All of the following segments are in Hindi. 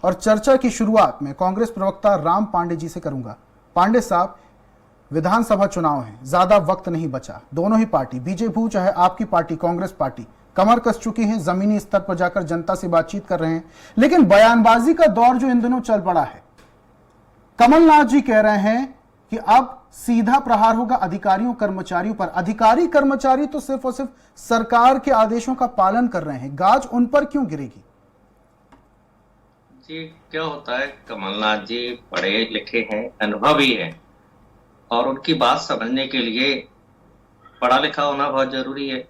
और चर्चा की शुरुआत में कांग्रेस प्रवक्ता राम पांडे जी से करूंगा। पांडे साहब, विधानसभा चुनाव है, ज्यादा वक्त नहीं बचा। दोनों ही पार्टी, बीजेपी चाहे आपकी पार्टी कांग्रेस पार्टी, कमर कस चुकी हैं, जमीनी स्तर पर जाकर जनता से बातचीत कर रहे हैं। लेकिन बयानबाजी का दौर जो इन दिनों चल पड़ा है, कमलनाथ जी कह रहे हैं कि अब सीधा प्रहार होगा अधिकारियों कर्मचारियों पर। अधिकारी कर्मचारी तो सिर्फ और सिर्फ सरकार के आदेशों का पालन कर रहे हैं, गाज उन पर क्यों गिरेगी? जी, क्या होता है, कमलनाथ जी पढ़े लिखे हैं, अनुभवी हैं, और उनकी बात समझने के लिए पढ़ा लिखा होना बहुत जरूरी है,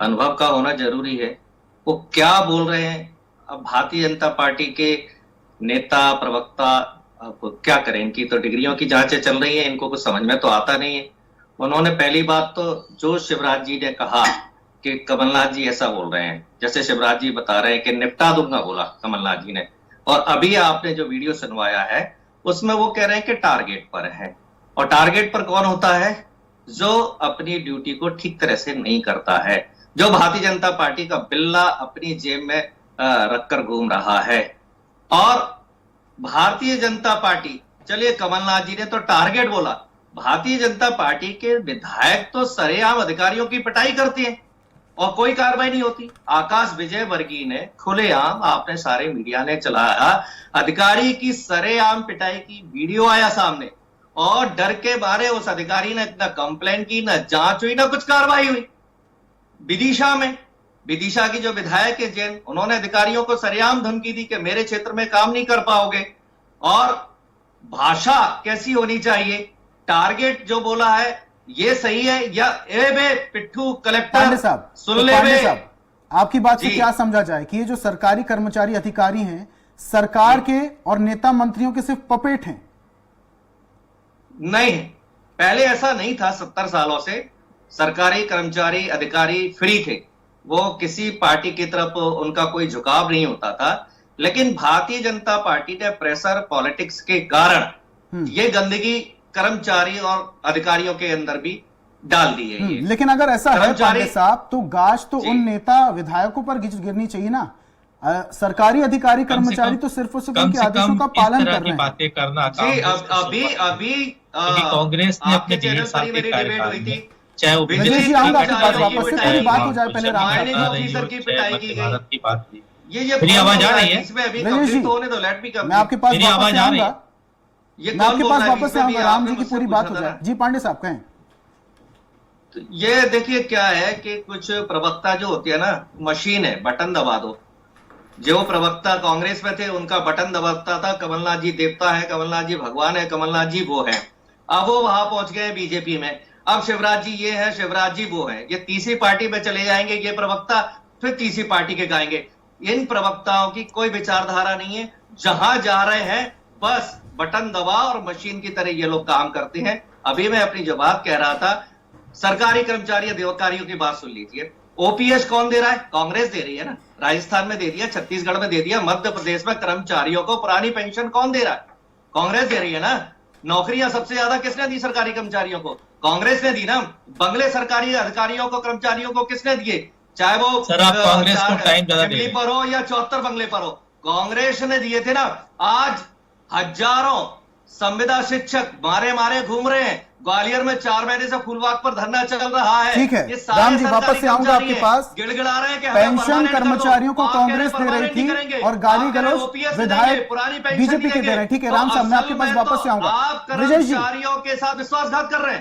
अनुभव का होना जरूरी है। वो क्या बोल रहे हैं, अब भारतीय जनता पार्टी के नेता प्रवक्ता अब क्या करें, इनकी तो डिग्रियों की जांचें चल रही हैं, इनको कुछ समझ में तो आता नहीं है। उन्होंने पहली बात तो जो शिवराज जी ने कहा कि कमलनाथ जी ऐसा बोल रहे हैं, जैसे शिवराज जी बता रहे हैं कि निपटा दूंगा, बोला कमलनाथ जी ने, और अभी आपने जो वीडियो सुनवाया है उसमें वो कह रहे हैं कि टारगेट पर है। और टारगेट पर कौन होता है? जो अपनी ड्यूटी को ठीक तरह से नहीं करता है, जो भारतीय जनता पार्टी का बिल्ला अपनी जेब में रखकर घूम रहा है। और भारतीय जनता पार्टी, चलिए कमलनाथ जी ने तो टारगेट बोला, भारतीय जनता पार्टी के विधायक तो सरेआम अधिकारियों की पिटाई करते हैं और कोई कार्रवाई नहीं होती। आकाश विजयवर्गीय ने खुलेआम, आपने सारे मीडिया ने चलाया, अधिकारी की सरेआम पिटाई की वीडियो आया सामने, और डर के मारे उस अधिकारी ने न कंप्लेन की, न जांच हुई, न कुछ कार्रवाई हुई। विदिशा की जो विधायक है जैन, उन्होंने अधिकारियों को सरेआम धमकी दी कि मेरे क्षेत्र में काम नहीं कर पाओगे। और भाषा कैसी होनी चाहिए, टारगेट जो बोला है ये सही है या ए बे पिट्ठू कलेक्टर सुन ले बे? आपकी बात से क्या समझा जाए कि ये जो सरकारी कर्मचारी अधिकारी हैं, सरकार के और नेता मंत्रियों के सिर्फ पपेट हैं? नहीं, पहले ऐसा नहीं था। 70 सालों से सरकारी कर्मचारी अधिकारी फ्री थे, वो किसी पार्टी की तरफ उनका कोई झुकाव नहीं होता था। लेकिन भारतीय जनता पार्टी ने प्रेशर पॉलिटिक्स के कारण ये गंदगी कर्मचारी और अधिकारियों के अंदर भी डाल दी है। लेकिन अगर ऐसा है पांडे साहब, तो गाज तो उन नेता विधायकों पर गिरनी चाहिए ना। सरकारी अधिकारी कर्मचारी तो सिर्फ और सिर्फ उनके आदेशों का पालन कर रहे हैं। बातें करना जी, अभी कांग्रेस ने अपने चैनल पर मेरी डिबेट हुई थी, चाहे वो विजय जी, आऊंगा आपके पास वापस से, पूरी बात हो जाए पहले राम ऑफिसर की पिटाई की गई। ये मेरी आवाज आ रही है? इसमें अभी कंप्लीट होने दो, लेट मी कंप्लीट। मैं आपके पास मेरी आवाज आ रही है? मैं आपके पास वापस से आऊंगा, राम जी की पूरी बात हो जाए। जी पांडे साहब कहें। तो ये देखिए क्या है कि कुछ प्रवक्ता जो होती है ना, मशीन है, बटन दबा दो। जो प्रवक्ता कांग्रेस में थे उनका बटन दबाता था, कमलनाथ जी देवता है, कमलनाथ जी भगवान है, कमलनाथ जी वो है। अब वो वहां पहुंच गए बीजेपी में, अब शिवराज जी ये है, शिवराज जी वो है। ये तीसरी पार्टी में चले जाएंगे ये प्रवक्ता, फिर तीसरी पार्टी के गाएंगे। इन प्रवक्ताओं की कोई विचारधारा नहीं है, जहां जा रहे हैं बस बटन दबा और मशीन की तरह ये लोग काम करते हैं। अभी मैं अपनी जो बात कह रहा था, सरकारी कर्मचारी अधिकारियों की बात सुन लीजिए। ओपीएस कौन दे रहा है? कांग्रेस दे रही है ना, राजस्थान में दे दिया, छत्तीसगढ़ में दे दिया, मध्य प्रदेश में कर्मचारियों को पुरानी पेंशन कौन दे रहा है? कांग्रेस दे रही है ना। नौकरियां सबसे ज्यादा किसने दी सरकारी कर्मचारियों को? कांग्रेस ने दी ना। बंगले सरकारी अधिकारियों को, कर्मचारियों को किसने दिए? चाहे वो कांग्रेस को टाइम पर हो या 74 बंगले पर हो, कांग्रेस ने दिए थे ना। आज हजारों संविदा शिक्षक मारे घूम रहे हैं। ग्वालियर में 4 महीने से फूलबाग पर धरना चल रहा है। ठीक है राम जी, वापस से आऊंगा आपके पास। गिड़गिड़ा रहे हैं कि पेंशन कर्मचारियों को कांग्रेस दे रही थी और गाली गलौज विधायक बीजेपी के दे रहे हैं। ठीक है राम साहब, मैं आपके पास वापस से आऊंगा। आप कर्मचारियों के साथ विश्वासघात कर रहे हैं।